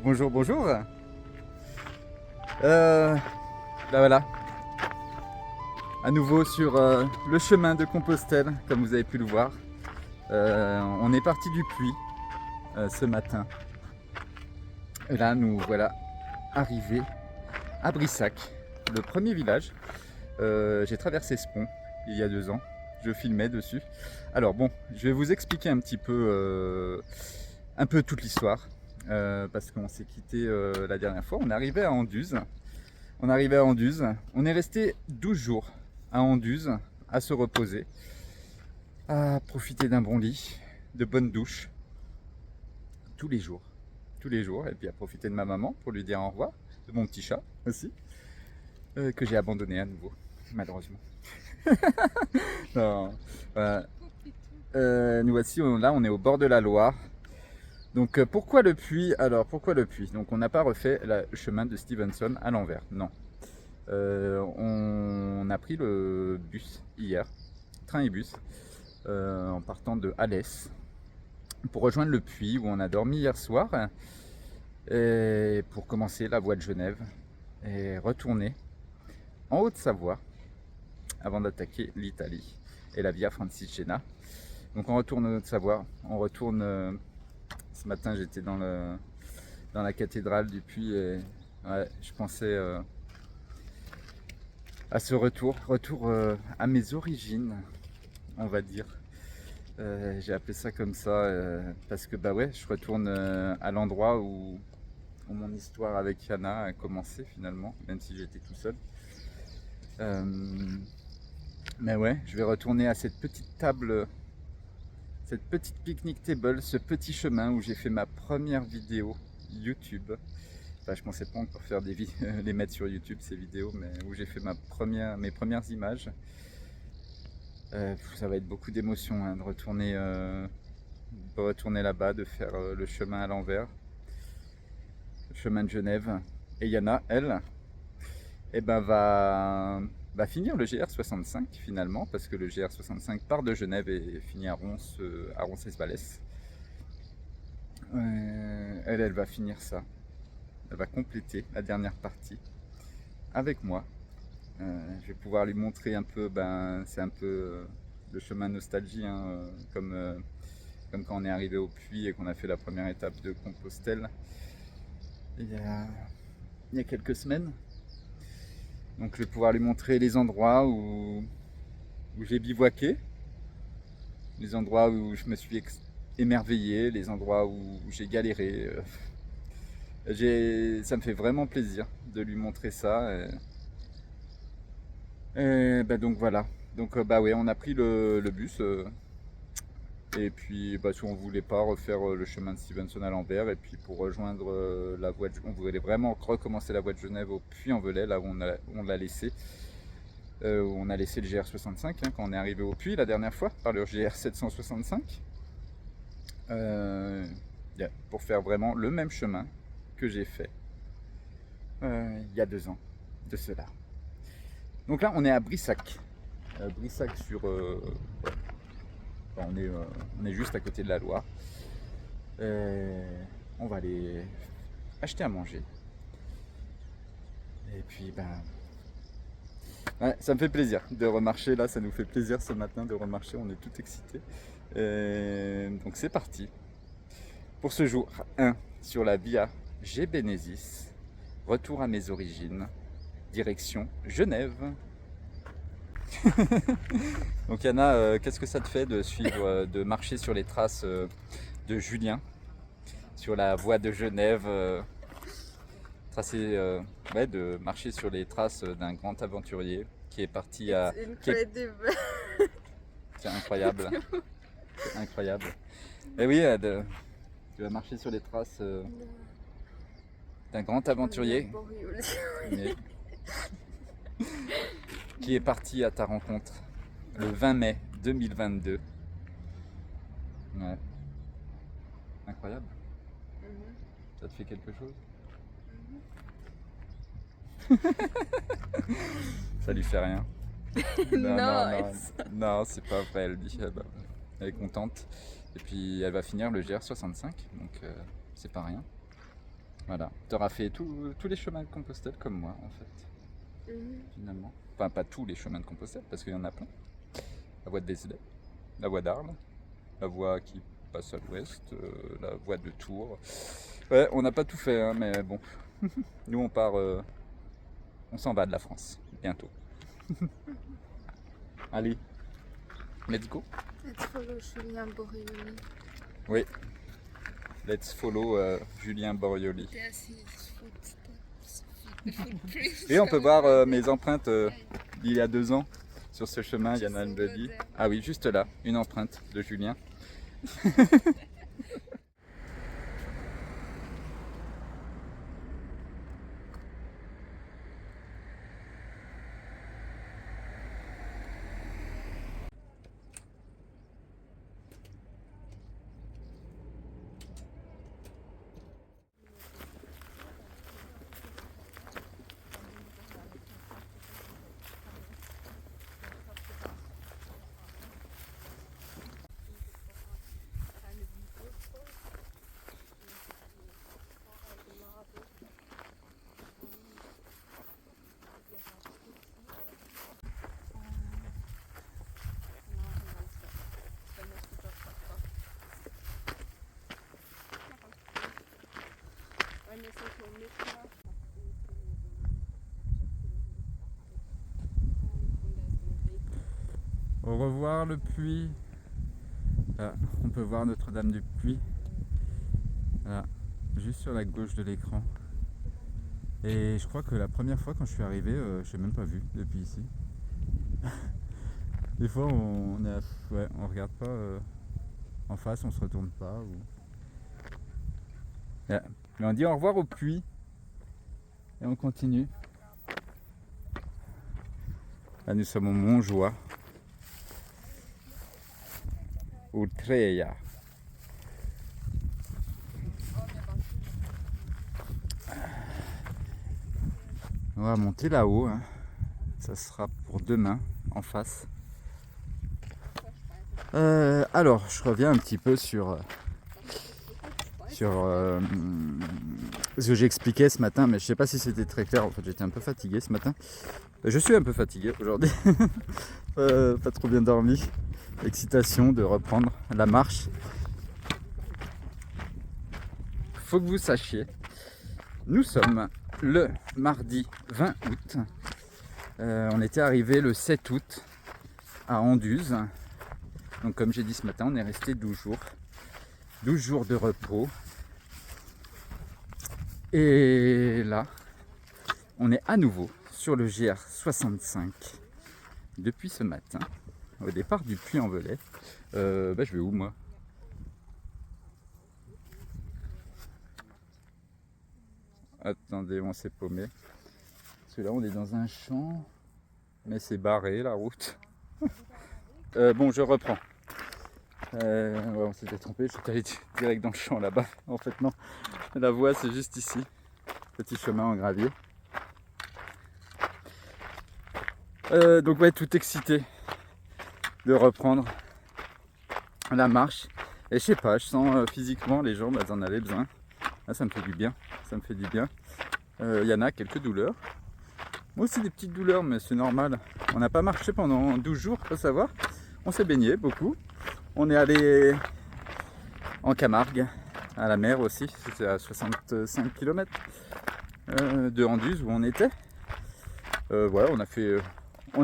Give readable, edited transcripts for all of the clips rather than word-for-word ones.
Bonjour, bonjour. Voilà, à nouveau sur le chemin de Compostelle, comme vous avez pu le voir. On est parti du Puy ce matin. Et là, nous voilà arrivés à Brissac, le premier village. J'ai traversé ce pont il y a 2 ans. Je filmais dessus. Alors bon, je vais vous expliquer un peu toute l'histoire. Parce qu'on s'est quitté la dernière fois. On est arrivé à Anduze. On est resté 12 jours à Anduze, à se reposer, à profiter d'un bon lit, de bonnes douches, tous les jours, et puis à profiter de ma maman pour lui dire au revoir, de mon petit chat aussi, que j'ai abandonné à nouveau, malheureusement. Non, voilà. Nous voici, là on est au bord de la Loire. Donc pourquoi le Puy? Alors pourquoi le Puy? Donc on n'a pas refait le chemin de Stevenson à l'envers, non. On a pris le bus hier, train et bus, en partant de Alès pour rejoindre le Puy où on a dormi hier soir et pour commencer la voie de Genève et retourner en Haute-Savoie avant d'attaquer l'Italie et la Via Francigena. Donc on retourne en Haute-Savoie, ce matin j'étais dans la cathédrale du Puy et ouais, je pensais à ce retour à mes origines, on va dire. J'ai appelé ça comme ça parce que bah ouais, je retourne à l'endroit où mon histoire avec Yana a commencé finalement, même si j'étais tout seul. Mais ouais, je vais retourner à cette petite table, cette petite picnic table, ce petit chemin où j'ai fait ma première vidéo YouTube. Enfin, je pensais pas encore faire les mettre sur YouTube ces vidéos, mais où j'ai fait mes premières images. Ça va être beaucoup d'émotions hein, de retourner là-bas, de faire le chemin à l'envers, le chemin de Genève. Et Yana, elle, eh ben, va finir le GR65 finalement, parce que le GR65 part de Genève et finit à Roncesvalles. Elle va finir ça. Elle va compléter la dernière partie avec moi. Je vais pouvoir lui montrer un peu, c'est un peu le chemin nostalgie, hein, comme quand on est arrivé au Puy et qu'on a fait la première étape de Compostelle il y a quelques semaines. Donc je vais pouvoir lui montrer les endroits où j'ai bivouaqué, les endroits où je me suis émerveillé, les endroits où j'ai galéré. Ça me fait vraiment plaisir de lui montrer ça. Donc voilà. Donc ouais, on a pris le bus. Et puis si on voulait pas refaire le chemin de Stevenson à l'envers. Et puis pour rejoindre la voie on voulait vraiment recommencer la voie de Genève au Puy-en-Velay, là où on l'a laissé. Où on a laissé le GR65 hein, quand on est arrivé au Puy la dernière fois, par le GR765. Pour faire vraiment le même chemin que j'ai fait il y a 2 ans de cela. Donc là, on est à Brissac. Brissac sur... on est juste à côté de la Loire. On va aller acheter à manger. Et puis, ouais, ça me fait plaisir de remarcher là, ça nous fait plaisir ce matin de remarcher, on est tout excités. Donc c'est parti. Pour ce jour 1 sur la Via Gebenesis, retour à mes origines, direction Genève. Donc Yana, qu'est-ce que ça te fait de suivre, de marcher sur les traces de Julien, sur la voie de Genève, de marcher sur les traces d'un grand aventurier qui est parti à... C'est incroyable, c'est incroyable. Et oui, tu vas marcher sur les traces d'un grand aventurier qui est parti à ta rencontre le 20 mai 2022. Ouais. Incroyable. Ça te fait quelque chose? Ça lui fait rien. Non, c'est pas vrai, elle dit. Elle est contente. Et puis elle va finir le GR65, donc c'est pas rien. Voilà, tu auras fait tous les chemins de Compostelle comme moi en fait, finalement. Enfin, pas tous les chemins de Compostelle, parce qu'il y en a plein. La voie de Vézelay, la voie d'Arles, la voie qui passe à l'ouest, la voie de Tours. Ouais, on n'a pas tout fait, hein, mais bon. Nous, on part, on s'en va de la France, bientôt. Allez, let's go. Let's follow Julien Borrioli. Oui, let's follow Julien Borrioli. Et on peut voir mes empreintes d'il y a 2 ans sur ce chemin, Yana me le dit. Ah oui, juste là, une empreinte de Julien. Au revoir le puits. Là, on peut voir Notre-Dame du Puy. Là, juste sur la gauche de l'écran. Et je crois que la première fois quand je suis arrivé, je n'ai même pas vu depuis ici. Des fois on regarde pas en face, on se retourne pas. Yeah. Mais on dit au revoir au puits. Et on continue. Là nous sommes au Montjoie. Ultreia. On va monter là-haut, hein. Ça sera pour demain, en face. Alors, je reviens un petit peu sur ce que j'expliquais ce matin, mais je sais pas si c'était très clair. En fait, j'étais un peu fatigué ce matin. Je suis un peu fatigué aujourd'hui. Pas trop bien dormi. Excitation de reprendre la marche. Faut que vous sachiez, nous sommes le mardi 20 août. On était arrivé le 7 août à Anduze. Donc comme j'ai dit ce matin, on est resté 12 jours. 12 jours de repos. Et là, on est à nouveau sur le GR65 depuis ce matin, au départ du Puy-en-Velay. Je vais où moi? Attendez, on s'est paumé. Parce que là, on est dans un champ, mais c'est barré la route. Bon, je reprends. On s'était trompé, j'étais allé direct dans le champ là-bas. En fait, non. La voie, c'est juste ici. Petit chemin en gravier. Donc, ouais, tout excité de reprendre la marche. Et je sais pas, je sens physiquement les jambes, elles en avaient besoin. Là, ça me fait du bien. Ça me fait du bien. Il y en a quelques douleurs. Moi aussi, des petites douleurs, mais c'est normal. On n'a pas marché pendant 12 jours, faut savoir. On s'est baigné beaucoup. On est allé en Camargue, à la mer aussi. C'était à 65 km de Anduze où on était. Voilà, on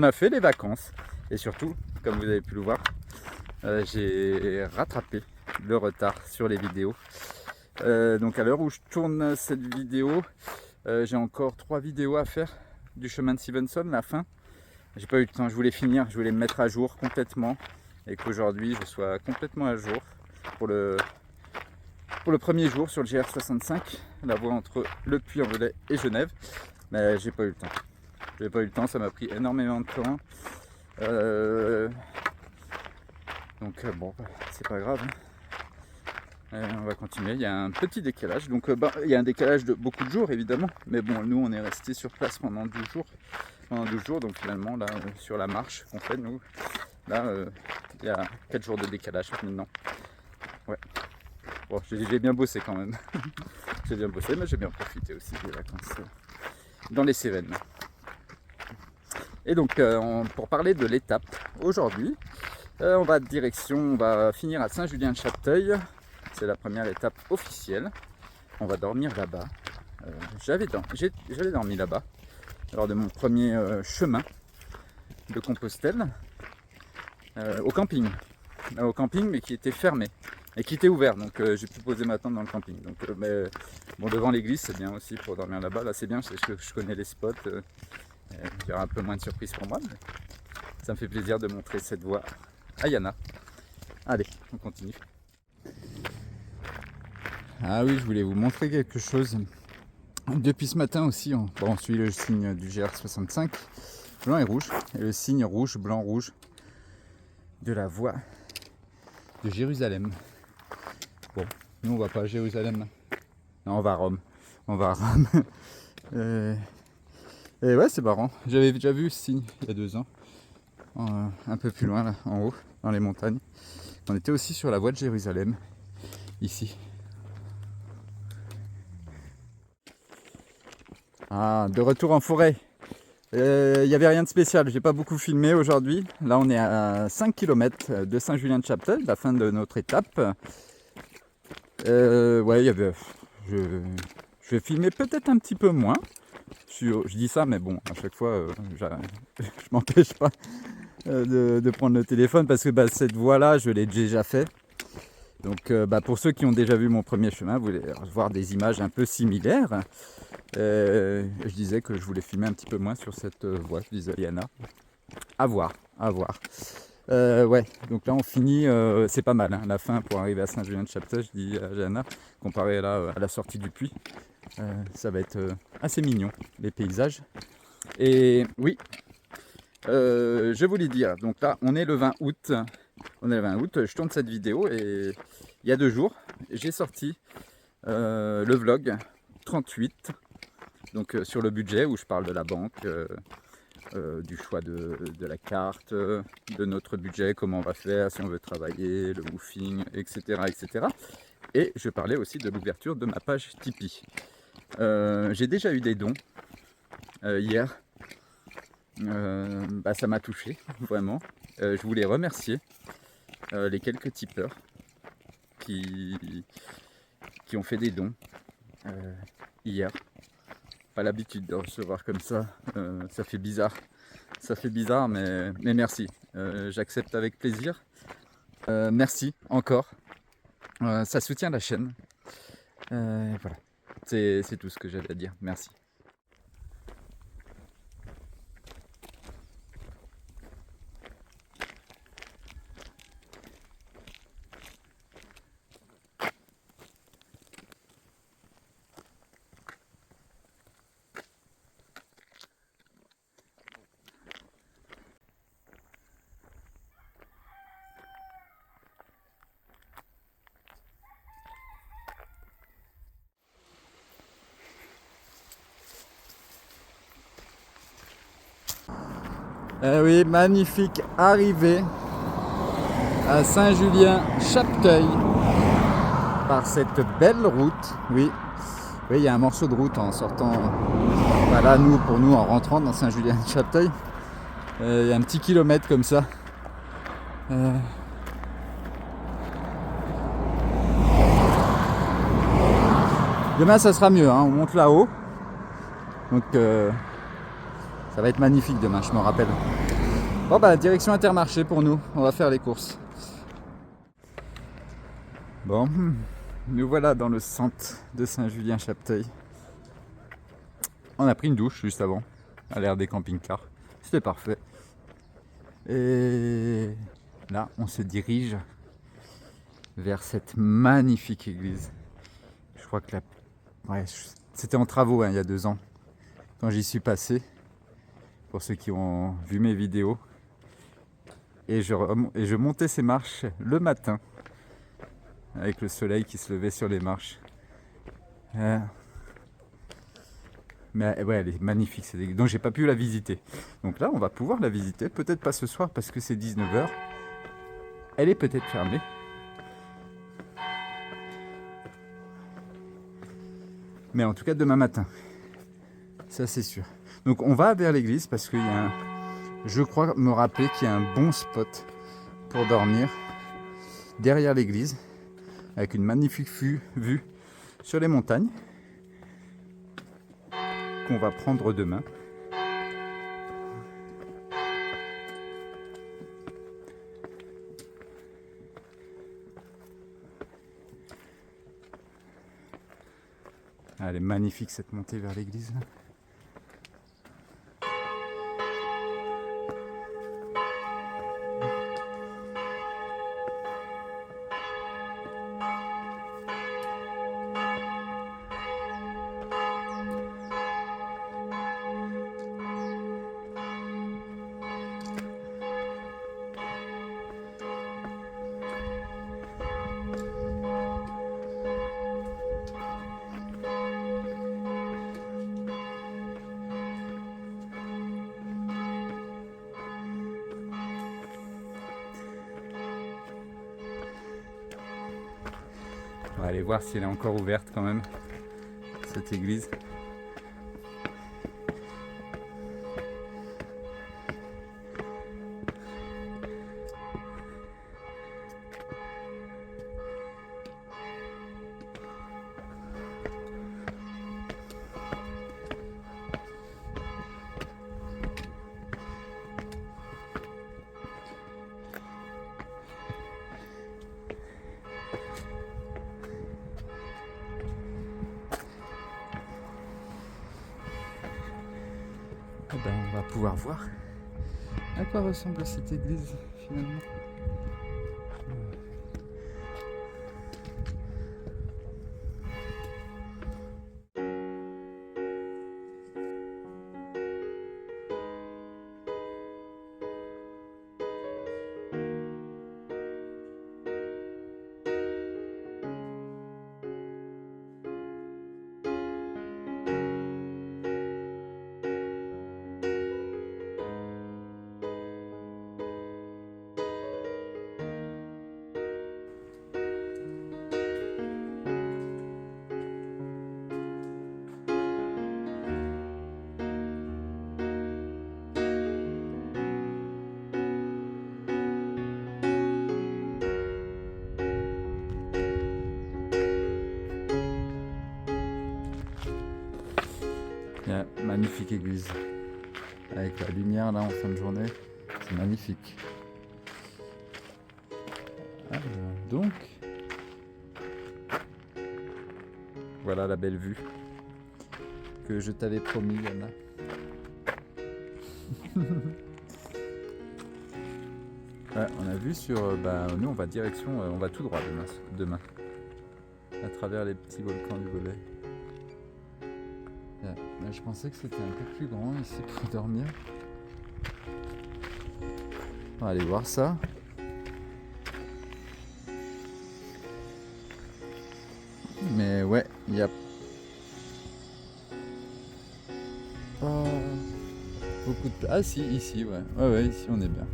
a fait les vacances. Et surtout, comme vous avez pu le voir, j'ai rattrapé le retard sur les vidéos. Donc à l'heure où je tourne cette vidéo, j'ai encore 3 vidéos à faire du chemin de Stevenson, la fin. J'ai pas eu le temps, je voulais finir, je voulais me mettre à jour complètement et qu'aujourd'hui je sois complètement à jour pour le premier jour sur le GR65, la voie entre le Puy-en-Velay et Genève. Mais j'ai pas eu le temps. J'ai pas eu le temps, ça m'a pris énormément de temps. Donc bon, c'est pas grave. On va continuer, il y a un petit décalage, donc il y a un décalage de beaucoup de jours évidemment, mais bon, nous on est resté sur place pendant 12 jours, donc finalement là, sur la marche qu'on fait, nous, là, il y a 4 jours de décalage maintenant. Ouais, bon, j'ai bien bossé quand même, j'ai bien bossé, mais j'ai bien profité aussi des vacances dans les Cévennes. Et donc, pour parler de l'étape, aujourd'hui, on va finir à Saint-Julien-de-Chapteuil. C'est la première étape officielle. On va dormir là-bas. J'avais dormi là-bas lors de mon premier chemin de Compostelle au camping. Au camping, mais qui était fermé et qui était ouvert. Donc j'ai pu poser ma tente dans le camping. Donc, mais bon, devant l'église, c'est bien aussi pour dormir là-bas. Là, c'est bien, je connais les spots. Il y aura un peu moins de surprises pour moi. Mais ça me fait plaisir de montrer cette voie à Yana. Allez, on continue. Ah oui, je voulais vous montrer quelque chose. Depuis ce matin aussi, on suit le signe du GR65, blanc et rouge, et le signe rouge, blanc, rouge de la voie de Jérusalem. Bon, nous on va pas à Jérusalem, non, on va à Rome. On va à Rome. Et ouais, c'est marrant. J'avais déjà vu ce signe il y a 2 ans, un peu plus loin là, en haut, dans les montagnes. On était aussi sur la voie de Jérusalem, ici. Ah, de retour en forêt. Il n'y avait rien de spécial, j'ai pas beaucoup filmé aujourd'hui. Là on est à 5 km de Saint-Julien-de-Chapteuil, la fin de notre étape. Ouais, je vais filmer peut-être un petit peu moins. Je dis ça, mais bon, à chaque fois, je m'empêche pas de prendre le téléphone parce que cette voie-là, je l'ai déjà fait. Donc pour ceux qui ont déjà vu mon premier chemin, vous allez voir des images un peu similaires. Je disais que je voulais filmer un petit peu moins sur cette voie, je disais à Yana. À voir, à voir. Ouais, donc là on finit, c'est pas mal, hein, la fin pour arriver à Saint-Julien-de-Chapteuil, je dis à Yana, comparé là, à la sortie du puits. Ça va être assez mignon, les paysages. Et oui, je voulais dire, donc là on est le 20 août. On est le 20 août, je tourne cette vidéo et il y a 2 jours, j'ai sorti le vlog 38, donc sur le budget où je parle de la banque, du choix de la carte, de notre budget, comment on va faire, si on veut travailler, le woofing, etc. etc. Et je parlais aussi de l'ouverture de ma page Tipeee. J'ai déjà eu des dons hier. Ça m'a touché, vraiment. Je voulais remercier les quelques tipeurs qui ont fait des dons hier. Pas l'habitude de recevoir comme ça, ça fait bizarre. Ça fait bizarre, mais merci. J'accepte avec plaisir. Merci encore. Ça soutient la chaîne. Voilà, c'est tout ce que j'avais à dire. Merci. Oui, magnifique arrivée à Saint-Julien-Chapteuil par cette belle route. Oui, il y a un morceau de route en sortant. Voilà, pour nous, en rentrant dans Saint-Julien-Chapteuil, il y a un petit kilomètre comme ça. Demain, ça sera mieux. Hein, on monte là-haut. Donc, ça va être magnifique demain, je me rappelle. Bon, direction Intermarché pour nous. On va faire les courses. Bon, nous voilà dans le centre de Saint-Julien-Chapteuil. On a pris une douche juste avant, à l'air des camping-cars. C'était parfait. Et là, on se dirige vers cette magnifique église. Je crois que c'était en travaux il y a 2 ans, quand j'y suis passé. Pour ceux qui ont vu mes vidéos. Et je montais ces marches le matin, avec le soleil qui se levait sur les marches. Mais ouais, elle est magnifique cette église. Donc j'ai pas pu la visiter. Donc là, on va pouvoir la visiter. Peut-être pas ce soir parce que c'est 19h. Elle est peut-être fermée. Mais en tout cas demain matin. Ça c'est sûr. Donc on va vers l'église parce qu'il y a un... Je crois me rappeler qu'il y a un bon spot pour dormir derrière l'église avec une magnifique vue sur les montagnes qu'on va prendre demain. Ah, elle est magnifique cette montée vers l'église là. On va aller voir si elle est encore ouverte quand même, cette église. Eh ben, on va pouvoir voir à quoi ressemble cette église finalement. Magnifique église avec la lumière là en fin de journée, c'est magnifique. Alors, donc voilà la belle vue que je t'avais promis, Yana. Ouais, on a vu sur nous on va direction, on va tout droit demain à travers les petits volcans du Golbet. Là, je pensais que c'était un peu plus grand ici pour dormir. On va aller voir ça. Mais ouais, il y a pas beaucoup de... Ah si, ici, ouais. Ouais, ici on est bien.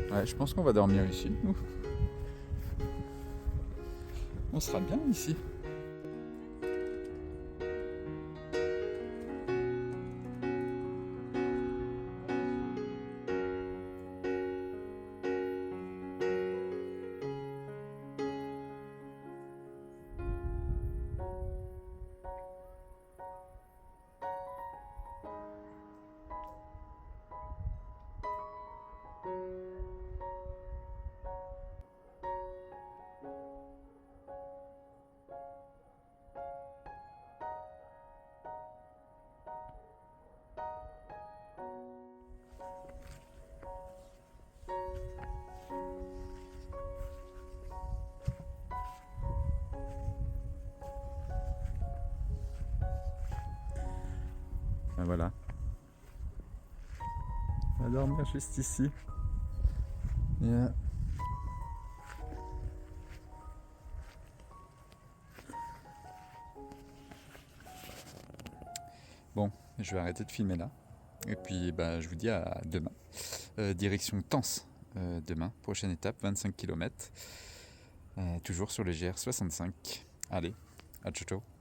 Ouais, je pense qu'on va dormir ici, nous. On sera bien ici. Ben voilà. On va dormir juste ici. Yeah. Bon, je vais arrêter de filmer là. Et puis je vous dis à demain. Direction Tence, demain. Prochaine étape, 25 km. Toujours sur le GR65. Allez, à ciao ciao.